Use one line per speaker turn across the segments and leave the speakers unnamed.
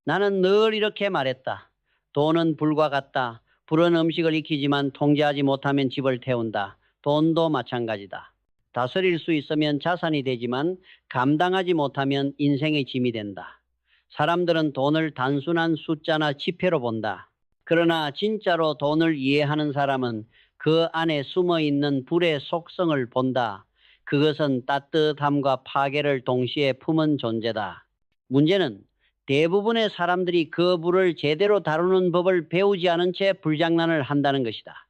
나는 늘 이렇게 말했다. 돈은 불과 같다. 불은 음식을 익히지만 통제하지 못하면 집을 태운다. 돈도 마찬가지다. 다스릴 수 있으면 자산이 되지만 감당하지 못하면 인생의 짐이 된다. 사람들은 돈을 단순한 숫자나 지폐로 본다. 그러나 진짜로 돈을 이해하는 사람은 그 안에 숨어 있는 불의 속성을 본다. 그것은 따뜻함과 파괴를 동시에 품은 존재다. 문제는 대부분의 사람들이 그 불을 제대로 다루는 법을 배우지 않은 채 불장난을 한다는 것이다.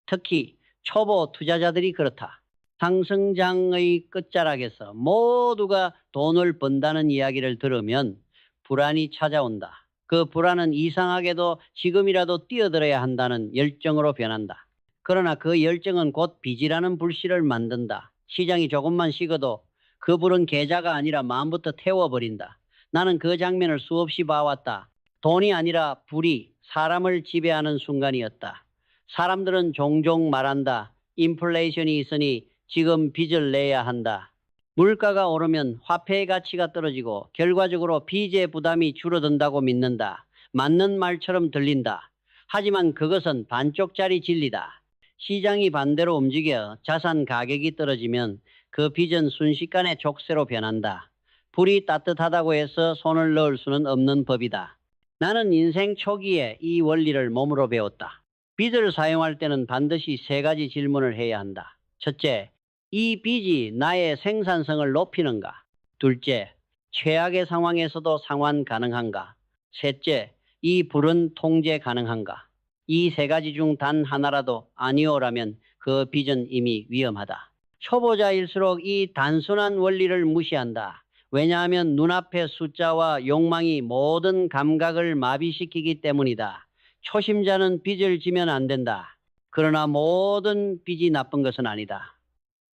특히 초보 투자자들이 그렇다. 상승장의 끝자락에서 모두가 돈을 번다는 이야기를 들으면 불안이 찾아온다. 그 불안은 이상하게도 지금이라도 뛰어들어야 한다는 열정으로 변한다. 그러나 그 열정은 곧 빚이라는 불씨를 만든다. 시장이 조금만 식어도 그 불은 계좌가 아니라 마음부터 태워버린다. 나는 그 장면을 수없이 봐왔다. 돈이 아니라 불이 사람을 지배하는 순간이었다. 사람들은 종종 말한다. 인플레이션이 있으니 지금 빚을 내야 한다. 물가가 오르면 화폐의 가치가 떨어지고 결과적으로 빚의 부담이 줄어든다고 믿는다. 맞는 말처럼 들린다. 하지만 그것은 반쪽짜리 진리다. 시장이 반대로 움직여 자산 가격이 떨어지면 그 빚은 순식간에 족쇄로 변한다. 불이 따뜻하다고 해서 손을 넣을 수는 없는 법이다. 나는 인생 초기에 이 원리를 몸으로 배웠다. 빚을 사용할 때는 반드시 세 가지 질문을 해야 한다. 첫째, 이 빚이 나의 생산성을 높이는가? 둘째, 최악의 상황에서도 상환 가능한가? 셋째, 이 불은 통제 가능한가? 이 세 가지 중 단 하나라도 아니오라면 그 빚은 이미 위험하다. 초보자일수록 이 단순한 원리를 무시한다. 왜냐하면 눈앞의 숫자와 욕망이 모든 감각을 마비시키기 때문이다. 초심자는 빚을 지면 안 된다. 그러나 모든 빚이 나쁜 것은 아니다.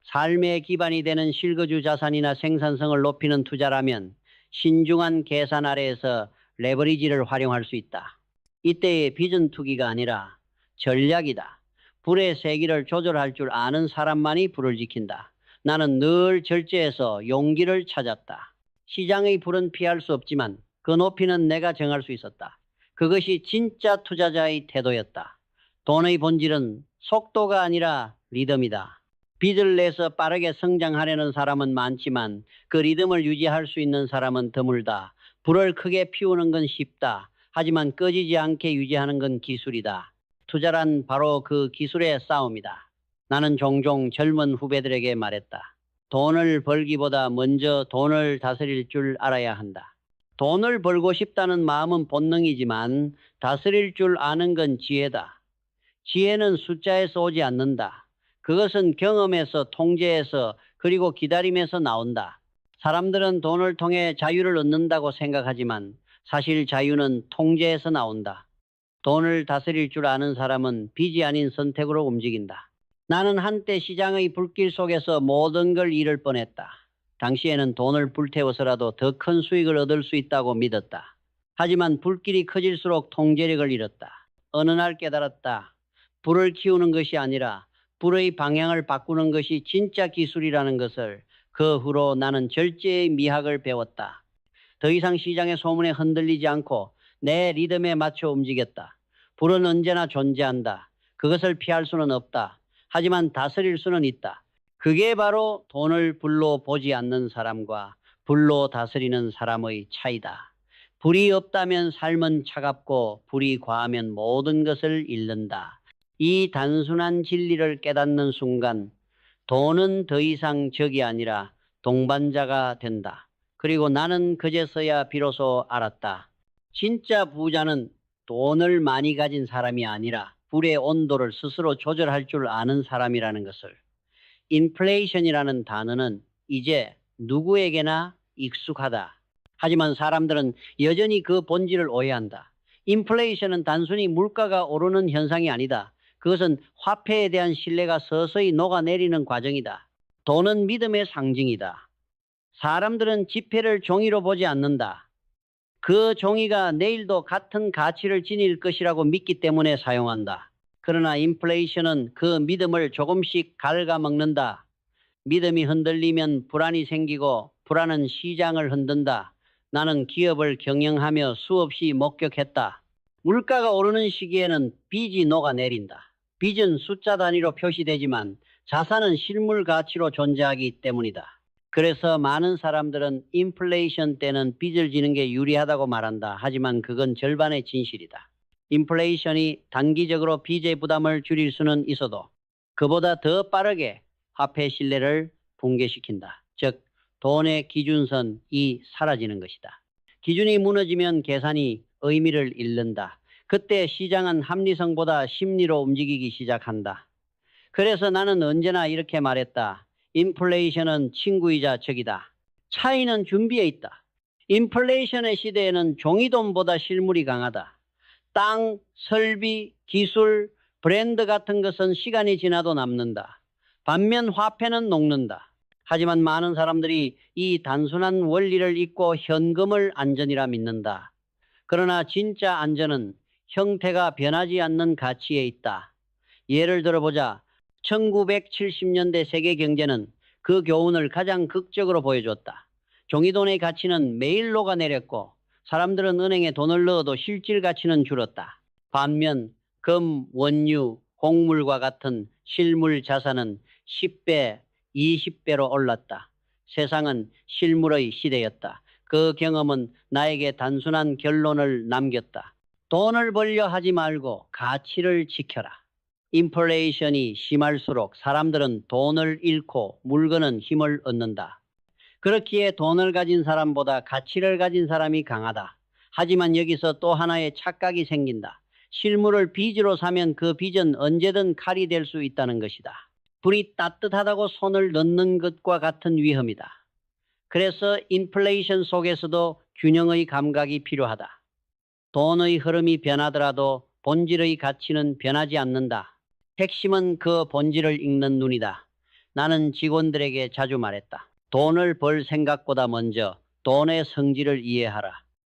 삶의 기반이 되는 실거주 자산이나 생산성을 높이는 투자라면 신중한 계산 아래에서 레버리지를 활용할 수 있다. 이때의 빚은 투기가 아니라 전략이다. 불의 세기를 조절할 줄 아는 사람만이 불을 지킨다. 나는 늘 절제해서 용기를 찾았다. 시장의 불은 피할 수 없지만 그 높이는 내가 정할 수 있었다. 그것이 진짜 투자자의 태도였다. 돈의 본질은 속도가 아니라 리듬이다. 빚을 내서 빠르게 성장하려는 사람은 많지만 그 리듬을 유지할 수 있는 사람은 드물다. 불을 크게 피우는 건 쉽다. 하지만 꺼지지 않게 유지하는 건 기술이다. 투자란 바로 그 기술의 싸움이다. 나는 종종 젊은 후배들에게 말했다. 돈을 벌기보다 먼저 돈을 다스릴 줄 알아야 한다. 돈을 벌고 싶다는 마음은 본능이지만 다스릴 줄 아는 건 지혜다. 지혜는 숫자에서 오지 않는다. 그것은 경험에서, 통제에서, 그리고 기다림에서 나온다. 사람들은 돈을 통해 자유를 얻는다고 생각하지만 사실 자유는 통제에서 나온다. 돈을 다스릴 줄 아는 사람은 빚이 아닌 선택으로 움직인다. 나는 한때 시장의 불길 속에서 모든 걸 잃을 뻔했다. 당시에는 돈을 불태워서라도 더 큰 수익을 얻을 수 있다고 믿었다. 하지만 불길이 커질수록 통제력을 잃었다. 어느 날 깨달았다. 불을 키우는 것이 아니라 불의 방향을 바꾸는 것이 진짜 기술이라는 것을. 그 후로 나는 절제의 미학을 배웠다. 더 이상 시장의 소문에 흔들리지 않고 내 리듬에 맞춰 움직였다. 불은 언제나 존재한다. 그것을 피할 수는 없다. 하지만 다스릴 수는 있다. 그게 바로 돈을 불로 보지 않는 사람과 불로 다스리는 사람의 차이다. 불이 없다면 삶은 차갑고 불이 과하면 모든 것을 잃는다. 이 단순한 진리를 깨닫는 순간 돈은 더 이상 적이 아니라 동반자가 된다. 그리고 나는 그제서야 비로소 알았다. 진짜 부자는 돈을 많이 가진 사람이 아니라 불의 온도를 스스로 조절할 줄 아는 사람이라는 것을. 인플레이션이라는 단어는 이제 누구에게나 익숙하다. 하지만 사람들은 여전히 그 본질을 오해한다. 인플레이션은 단순히 물가가 오르는 현상이 아니다. 그것은 화폐에 대한 신뢰가 서서히 녹아내리는 과정이다. 돈은 믿음의 상징이다. 사람들은 지폐를 종이로 보지 않는다. 그 종이가 내일도 같은 가치를 지닐 것이라고 믿기 때문에 사용한다. 그러나 인플레이션은 그 믿음을 조금씩 갉아먹는다. 믿음이 흔들리면 불안이 생기고 불안은 시장을 흔든다. 나는 기업을 경영하며 수없이 목격했다. 물가가 오르는 시기에는 빚이 녹아내린다. 빚은 숫자 단위로 표시되지만 자산은 실물 가치로 존재하기 때문이다. 그래서 많은 사람들은 인플레이션 때는 빚을 지는 게 유리하다고 말한다. 하지만 그건 절반의 진실이다. 인플레이션이 단기적으로 빚의 부담을 줄일 수는 있어도 그보다 더 빠르게 화폐 신뢰를 붕괴시킨다. 즉, 돈의 기준선이 사라지는 것이다. 기준이 무너지면 계산이 의미를 잃는다. 그때 시장은 합리성보다 심리로 움직이기 시작한다. 그래서 나는 언제나 이렇게 말했다. 인플레이션은 친구이자 적이다. 차이는 준비에 있다. 인플레이션의 시대에는 종이돈보다 실물이 강하다. 땅, 설비, 기술, 브랜드 같은 것은 시간이 지나도 남는다. 반면 화폐는 녹는다. 하지만 많은 사람들이 이 단순한 원리를 잊고 현금을 안전이라 믿는다. 그러나 진짜 안전은 형태가 변하지 않는 가치에 있다. 예를 들어보자. 1970년대 세계 경제는 그 교훈을 가장 극적으로 보여줬다. 종이돈의 가치는 매일 녹아내렸고 사람들은 은행에 돈을 넣어도 실질 가치는 줄었다. 반면 금, 원유, 곡물과 같은 실물 자산은 10배, 20배로 올랐다. 세상은 실물의 시대였다. 그 경험은 나에게 단순한 결론을 남겼다. 돈을 벌려 하지 말고 가치를 지켜라. 인플레이션이 심할수록 사람들은 돈을 잃고 물건은 힘을 얻는다. 그렇기에 돈을 가진 사람보다 가치를 가진 사람이 강하다. 하지만 여기서 또 하나의 착각이 생긴다. 실물을 빚으로 사면 그 빚은 언제든 칼이 될 수 있다는 것이다. 불이 따뜻하다고 손을 넣는 것과 같은 위험이다. 그래서 인플레이션 속에서도 균형의 감각이 필요하다. 돈의 흐름이 변하더라도 본질의 가치는 변하지 않는다. 핵심은 그 본질을 읽는 눈이다. 나는 직원들에게 자주 말했다. 돈을 벌 생각보다 먼저 돈의 성질을 이해하라.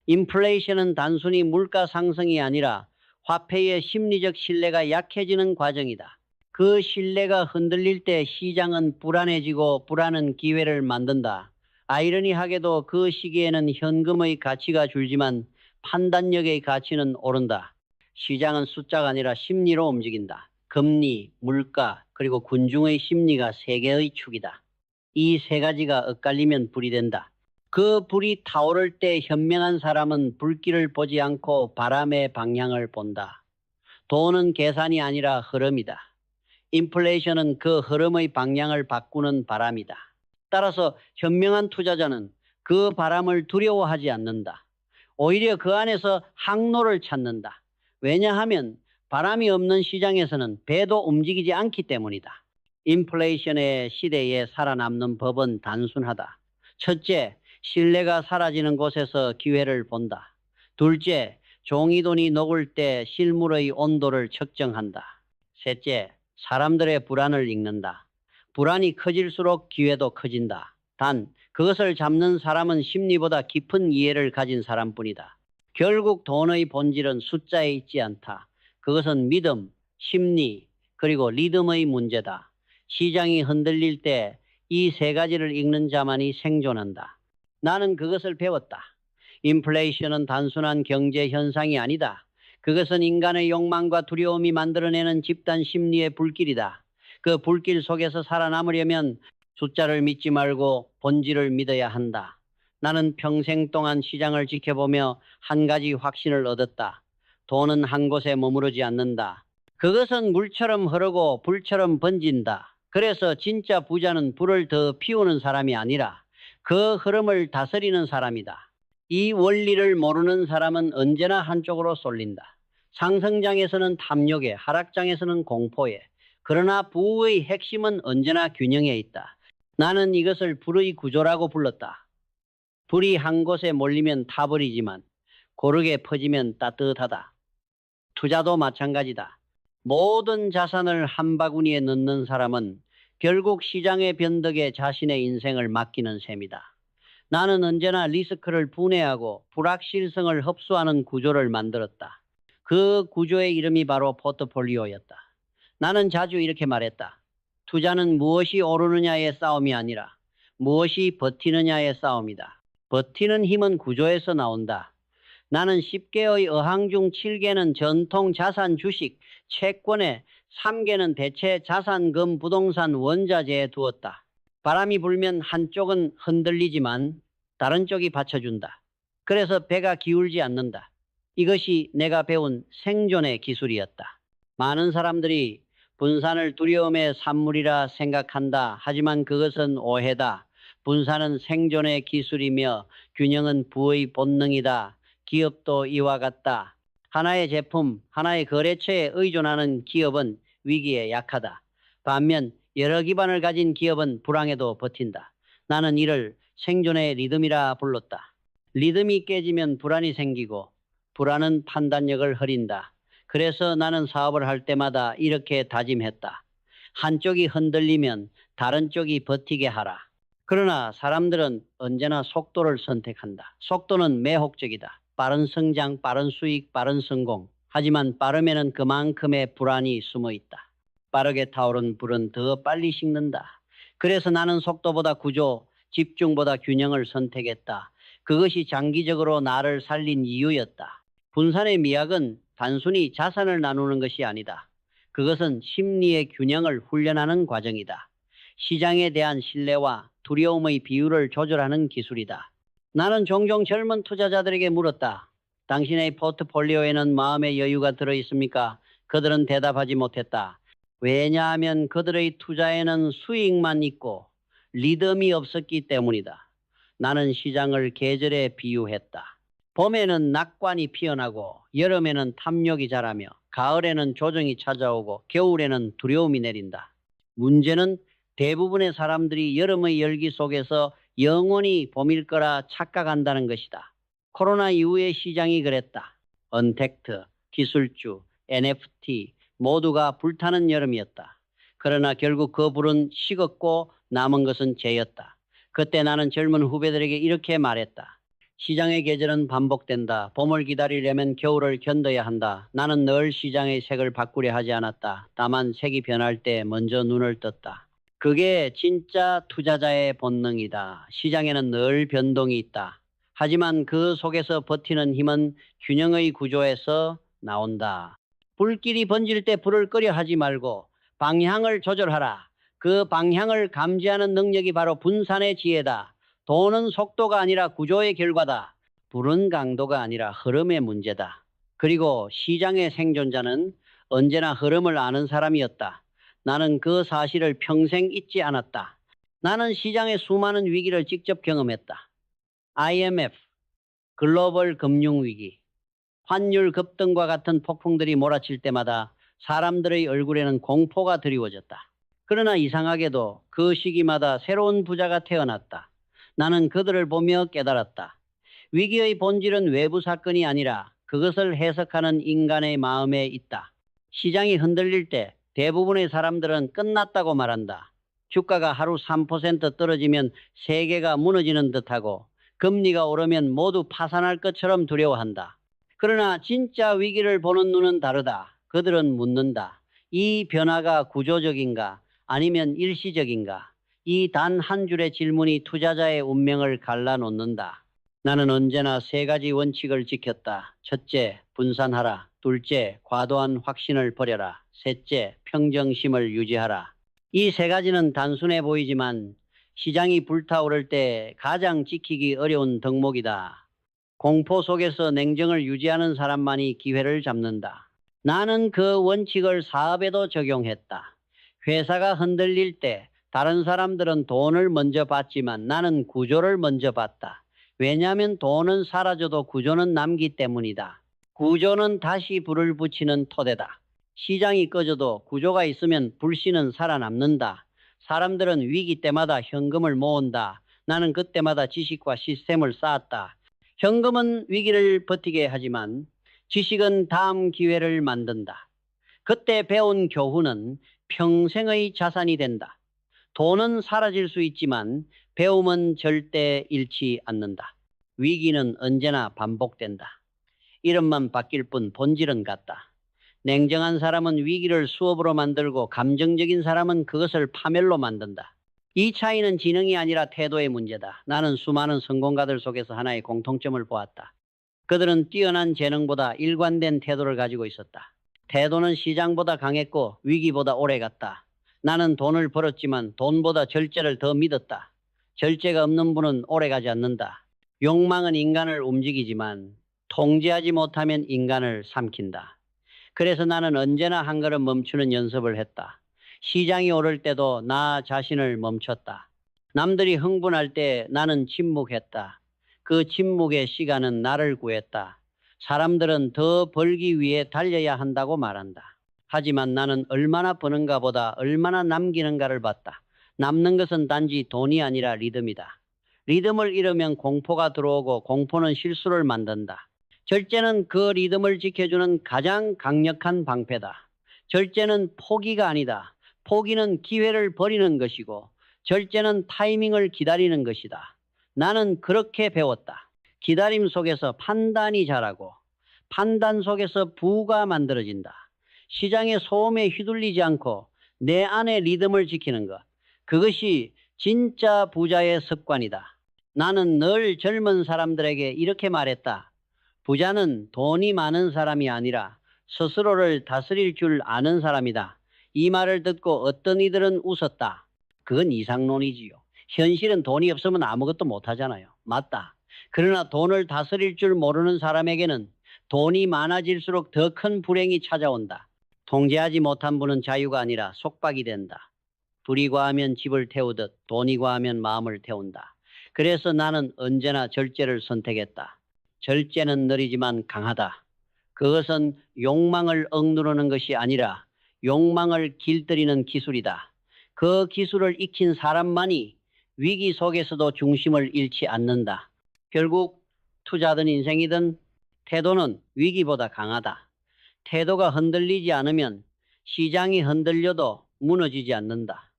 인플레이션은 단순히 물가 상승이 아니라 화폐의 심리적 신뢰가 약해지는 과정이다. 그 신뢰가 흔들릴 때 시장은 불안해지고 불안은 기회를 만든다. 아이러니하게도 그 시기에는 현금의 가치가 줄지만 판단력의 가치는 오른다. 시장은 숫자가 아니라 심리로 움직인다. 금리, 물가, 그리고 군중의 심리가 세계의 축이다. 이 세 가지가 엇갈리면 불이 된다. 그 불이 타오를 때 현명한 사람은 불길을 보지 않고 바람의 방향을 본다. 돈은 계산이 아니라 흐름이다. 인플레이션은 그 흐름의 방향을 바꾸는 바람이다. 따라서 현명한 투자자는 그 바람을 두려워하지 않는다. 오히려 그 안에서 항로를 찾는다. 왜냐하면 바람이 없는 시장에서는 배도 움직이지 않기 때문이다. 인플레이션의 시대에 살아남는 법은 단순하다. 첫째, 신뢰가 사라지는 곳에서 기회를 본다. 둘째, 종이돈이 녹을 때 실물의 온도를 측정한다. 셋째, 사람들의 불안을 읽는다. 불안이 커질수록 기회도 커진다. 단, 그것을 잡는 사람은 심리보다 깊은 이해를 가진 사람뿐이다. 결국 돈의 본질은 숫자에 있지 않다. 그것은 믿음, 심리, 그리고 리듬의 문제다. 시장이 흔들릴 때 이 세 가지를 읽는 자만이 생존한다. 나는 그것을 배웠다. 인플레이션은 단순한 경제 현상이 아니다. 그것은 인간의 욕망과 두려움이 만들어내는 집단 심리의 불길이다. 그 불길 속에서 살아남으려면 숫자를 믿지 말고 본질을 믿어야 한다. 나는 평생 동안 시장을 지켜보며 한 가지 확신을 얻었다. 돈은 한 곳에 머무르지 않는다. 그것은 물처럼 흐르고 불처럼 번진다. 그래서 진짜 부자는 불을 더 피우는 사람이 아니라 그 흐름을 다스리는 사람이다. 이 원리를 모르는 사람은 언제나 한쪽으로 쏠린다. 상승장에서는 탐욕에, 하락장에서는 공포에. 그러나 부의 핵심은 언제나 균형에 있다. 나는 이것을 불의 구조라고 불렀다. 불이 한 곳에 몰리면 타버리지만 고르게 퍼지면 따뜻하다. 투자도 마찬가지다. 모든 자산을 한 바구니에 넣는 사람은 결국 시장의 변덕에 자신의 인생을 맡기는 셈이다. 나는 언제나 리스크를 분해하고 불확실성을 흡수하는 구조를 만들었다. 그 구조의 이름이 바로 포트폴리오였다. 나는 자주 이렇게 말했다. 투자는 무엇이 오르느냐의 싸움이 아니라 무엇이 버티느냐의 싸움이다. 버티는 힘은 구조에서 나온다. 나는 10개의 어항 중 7개는 전통 자산 주식, 채권에 3개는 대체 자산금 부동산 원자재에 두었다. 바람이 불면 한쪽은 흔들리지만 다른 쪽이 받쳐준다. 그래서 배가 기울지 않는다. 이것이 내가 배운 생존의 기술이었다. 많은 사람들이 분산을 두려움의 산물이라 생각한다. 하지만 그것은 오해다. 분산은 생존의 기술이며 균형은 부의 본능이다. 기업도 이와 같다. 하나의 제품, 하나의 거래처에 의존하는 기업은 위기에 약하다. 반면 여러 기반을 가진 기업은 불황에도 버틴다. 나는 이를 생존의 리듬이라 불렀다. 리듬이 깨지면 불안이 생기고 불안은 판단력을 흐린다. 그래서 나는 사업을 할 때마다 이렇게 다짐했다. 한쪽이 흔들리면 다른 쪽이 버티게 하라. 그러나 사람들은 언제나 속도를 선택한다. 속도는 매혹적이다. 빠른 성장, 빠른 수익, 빠른 성공. 하지만 빠름에는 그만큼의 불안이 숨어 있다. 빠르게 타오른 불은 더 빨리 식는다. 그래서 나는 속도보다 구조, 집중보다 균형을 선택했다. 그것이 장기적으로 나를 살린 이유였다. 분산의 미학은 단순히 자산을 나누는 것이 아니다. 그것은 심리의 균형을 훈련하는 과정이다. 시장에 대한 신뢰와 두려움의 비율을 조절하는 기술이다. 나는 종종 젊은 투자자들에게 물었다. 당신의 포트폴리오에는 마음의 여유가 들어있습니까? 그들은 대답하지 못했다. 왜냐하면 그들의 투자에는 수익만 있고 리듬이 없었기 때문이다. 나는 시장을 계절에 비유했다. 봄에는 낙관이 피어나고 여름에는 탐욕이 자라며 가을에는 조정이 찾아오고 겨울에는 두려움이 내린다. 문제는 대부분의 사람들이 여름의 열기 속에서 영원히 봄일 거라 착각한다는 것이다. 코로나 이후의 시장이 그랬다. 언택트, 기술주, NFT 모두가 불타는 여름이었다. 그러나 결국 그 불은 식었고 남은 것은 재였다. 그때 나는 젊은 후배들에게 이렇게 말했다. 시장의 계절은 반복된다. 봄을 기다리려면 겨울을 견뎌야 한다. 나는 늘 시장의 색을 바꾸려 하지 않았다. 다만 색이 변할 때 먼저 눈을 떴다. 그게 진짜 투자자의 본능이다. 시장에는 늘 변동이 있다. 하지만 그 속에서 버티는 힘은 균형의 구조에서 나온다. 불길이 번질 때 불을 끄려 하지 말고 방향을 조절하라. 그 방향을 감지하는 능력이 바로 분산의 지혜다. 돈은 속도가 아니라 구조의 결과다. 불은 강도가 아니라 흐름의 문제다. 그리고 시장의 생존자는 언제나 흐름을 아는 사람이었다. 나는 그 사실을 평생 잊지 않았다. 나는 시장의 수많은 위기를 직접 경험했다. IMF, 글로벌 금융위기, 환율 급등과 같은 폭풍들이 몰아칠 때마다 사람들의 얼굴에는 공포가 드리워졌다. 그러나 이상하게도 그 시기마다 새로운 부자가 태어났다. 나는 그들을 보며 깨달았다. 위기의 본질은 외부 사건이 아니라 그것을 해석하는 인간의 마음에 있다. 시장이 흔들릴 때 대부분의 사람들은 끝났다고 말한다. 주가가 하루 3% 떨어지면 세계가 무너지는 듯하고 금리가 오르면 모두 파산할 것처럼 두려워한다. 그러나 진짜 위기를 보는 눈은 다르다. 그들은 묻는다. 이 변화가 구조적인가 아니면 일시적인가? 이 단 한 줄의 질문이 투자자의 운명을 갈라놓는다. 나는 언제나 세 가지 원칙을 지켰다. 첫째, 분산하라. 둘째, 과도한 확신을 버려라. 셋째, 평정심을 유지하라. 이 세 가지는 단순해 보이지만 시장이 불타오를 때 가장 지키기 어려운 덕목이다. 공포 속에서 냉정을 유지하는 사람만이 기회를 잡는다. 나는 그 원칙을 사업에도 적용했다. 회사가 흔들릴 때 다른 사람들은 돈을 먼저 받지만 나는 구조를 먼저 봤다. 왜냐하면 돈은 사라져도 구조는 남기 때문이다. 구조는 다시 불을 붙이는 토대다. 시장이 꺼져도 구조가 있으면 불씨는 살아남는다. 사람들은 위기 때마다 현금을 모은다. 나는 그때마다 지식과 시스템을 쌓았다. 현금은 위기를 버티게 하지만 지식은 다음 기회를 만든다. 그때 배운 교훈은 평생의 자산이 된다. 돈은 사라질 수 있지만 배움은 절대 잃지 않는다. 위기는 언제나 반복된다. 이름만 바뀔 뿐 본질은 같다. 냉정한 사람은 위기를 수업으로 만들고 감정적인 사람은 그것을 파멸로 만든다. 이 차이는 지능이 아니라 태도의 문제다. 나는 수많은 성공가들 속에서 하나의 공통점을 보았다. 그들은 뛰어난 재능보다 일관된 태도를 가지고 있었다. 태도는 시장보다 강했고 위기보다 오래갔다. 나는 돈을 벌었지만 돈보다 절제를 더 믿었다. 절제가 없는 분은 오래가지 않는다. 욕망은 인간을 움직이지만 통제하지 못하면 인간을 삼킨다. 그래서 나는 언제나 한 걸음 멈추는 연습을 했다. 시장이 오를 때도 나 자신을 멈췄다. 남들이 흥분할 때 나는 침묵했다. 그 침묵의 시간은 나를 구했다. 사람들은 더 벌기 위해 달려야 한다고 말한다. 하지만 나는 얼마나 버는가 보다 얼마나 남기는가를 봤다. 남는 것은 단지 돈이 아니라 리듬이다. 리듬을 잃으면 공포가 들어오고 공포는 실수를 만든다. 절제는 그 리듬을 지켜주는 가장 강력한 방패다. 절제는 포기가 아니다. 포기는 기회를 버리는 것이고 절제는 타이밍을 기다리는 것이다. 나는 그렇게 배웠다. 기다림 속에서 판단이 자라고 판단 속에서 부가 만들어진다. 시장의 소음에 휘둘리지 않고 내 안의 리듬을 지키는 것. 그것이 진짜 부자의 습관이다. 나는 늘 젊은 사람들에게 이렇게 말했다. 부자는 돈이 많은 사람이 아니라 스스로를 다스릴 줄 아는 사람이다. 이 말을 듣고 어떤 이들은 웃었다. 그건 이상론이지요. 현실은 돈이 없으면 아무것도 못하잖아요. 맞다. 그러나 돈을 다스릴 줄 모르는 사람에게는 돈이 많아질수록 더 큰 불행이 찾아온다. 통제하지 못한 분은 자유가 아니라 속박이 된다. 불이 과하면 집을 태우듯 돈이 과하면 마음을 태운다. 그래서 나는 언제나 절제를 선택했다. 절제는 느리지만 강하다. 그것은 욕망을 억누르는 것이 아니라 욕망을 길들이는 기술이다. 그 기술을 익힌 사람만이 위기 속에서도 중심을 잃지 않는다. 결국 투자든 인생이든 태도는 위기보다 강하다. 태도가 흔들리지 않으면 시장이 흔들려도 무너지지 않는다.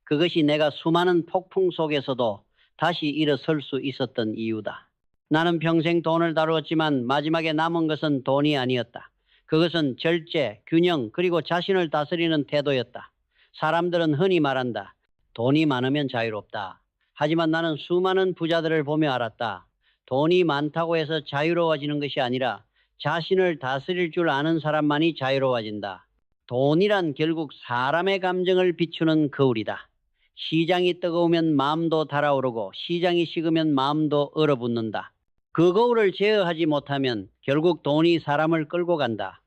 그것이 내가 수많은 폭풍 속에서도 다시 일어설 수 있었던 이유다. 나는 평생 돈을 다루었지만 마지막에 남은 것은 돈이 아니었다. 그것은 절제, 균형, 그리고 자신을 다스리는 태도였다. 사람들은 흔히 말한다. 돈이 많으면 자유롭다. 하지만 나는 수많은 부자들을 보며 알았다. 돈이 많다고 해서 자유로워지는 것이 아니라 자신을 다스릴 줄 아는 사람만이 자유로워진다. 돈이란 결국 사람의 감정을 비추는 거울이다. 시장이 뜨거우면 마음도 달아오르고 시장이 식으면 마음도 얼어붙는다. 그 거울을 제어하지 못하면 결국 돈이 사람을 끌고 간다.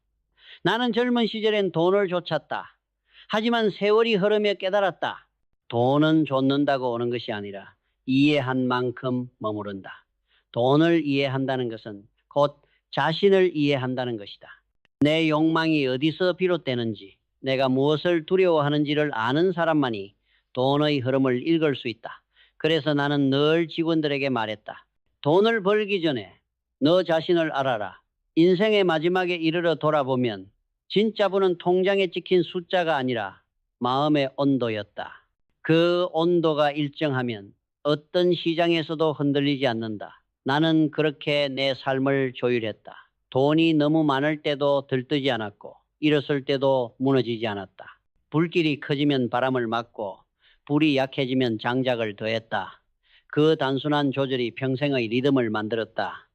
나는 젊은 시절엔 돈을 쫓았다. 하지만 세월이 흐르며 깨달았다. 돈은 쫓는다고 오는 것이 아니라 이해한 만큼 머무른다. 돈을 이해한다는 것은 곧 자신을 이해한다는 것이다. 내 욕망이 어디서 비롯되는지, 내가 무엇을 두려워하는지를 아는 사람만이 돈의 흐름을 읽을 수 있다. 그래서 나는 늘 직원들에게 말했다. 돈을 벌기 전에 너 자신을 알아라. 인생의 마지막에 이르러 돌아보면 진짜 부는 통장에 찍힌 숫자가 아니라 마음의 온도였다. 그 온도가 일정하면 어떤 시장에서도 흔들리지 않는다. 나는 그렇게 내 삶을 조율했다. 돈이 너무 많을 때도 들뜨지 않았고 일었을 때도 무너지지 않았다. 불길이 커지면 바람을 막고 불이 약해지면 장작을 더했다. 그 단순한 조절이 평생의 리듬을 만들었다.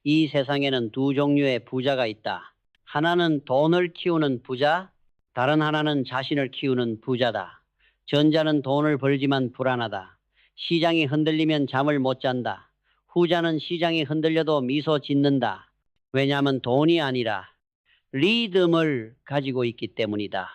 이 세상에는 두 종류의 부자가 있다. 하나는 돈을 키우는 부자, 다른 하나는 자신을 키우는 부자다. 전자는 돈을 벌지만 불안하다. 시장이 흔들리면 잠을 못 잔다. 후자는 시장이 흔들려도 미소 짓는다. 왜냐하면 돈이 아니라 리듬을 가지고 있기 때문이다.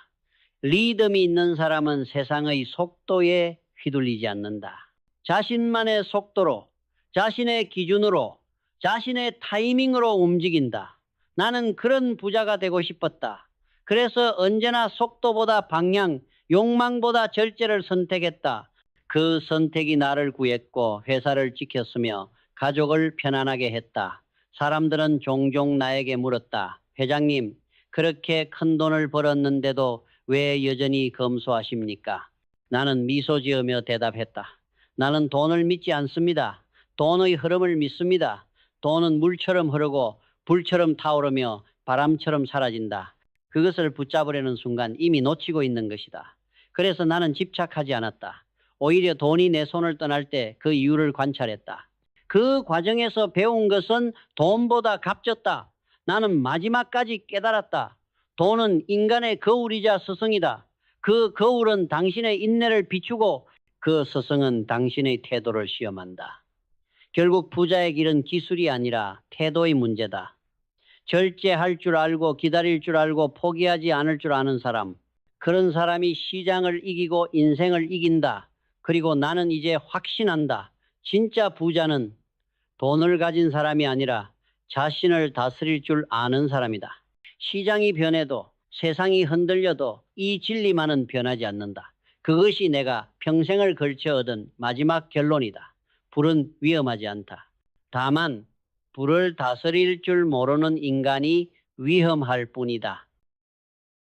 리듬이 있는 사람은 세상의 속도에 휘둘리지 않는다. 자신만의 속도로, 자신의 기준으로, 자신의 타이밍으로 움직인다. 나는 그런 부자가 되고 싶었다. 그래서 언제나 속도보다 방향, 욕망보다 절제를 선택했다. 그 선택이 나를 구했고 회사를 지켰으며 가족을 편안하게 했다. 사람들은 종종 나에게 물었다. 회장님, 그렇게 큰 돈을 벌었는데도 왜 여전히 검소하십니까? 나는 미소 지으며 대답했다. 나는 돈을 믿지 않습니다. 돈의 흐름을 믿습니다. 돈은 물처럼 흐르고 불처럼 타오르며 바람처럼 사라진다. 그것을 붙잡으려는 순간 이미 놓치고 있는 것이다. 그래서 나는 집착하지 않았다. 오히려 돈이 내 손을 떠날 때 그 이유를 관찰했다. 그 과정에서 배운 것은 돈보다 값졌다. 나는 마지막까지 깨달았다. 돈은 인간의 거울이자 스승이다. 그 거울은 당신의 인내를 비추고 그 스승은 당신의 태도를 시험한다. 결국 부자의 길은 기술이 아니라 태도의 문제다. 절제할 줄 알고 기다릴 줄 알고 포기하지 않을 줄 아는 사람. 그런 사람이 시장을 이기고 인생을 이긴다. 그리고 나는 이제 확신한다. 진짜 부자는 돈을 가진 사람이 아니라 자신을 다스릴 줄 아는 사람이다. 시장이 변해도 세상이 흔들려도 이 진리만은 변하지 않는다. 그것이 내가 평생을 걸쳐 얻은 마지막 결론이다. 불은 위험하지 않다. 다만 불을 다스릴 줄 모르는 인간이 위험할 뿐이다.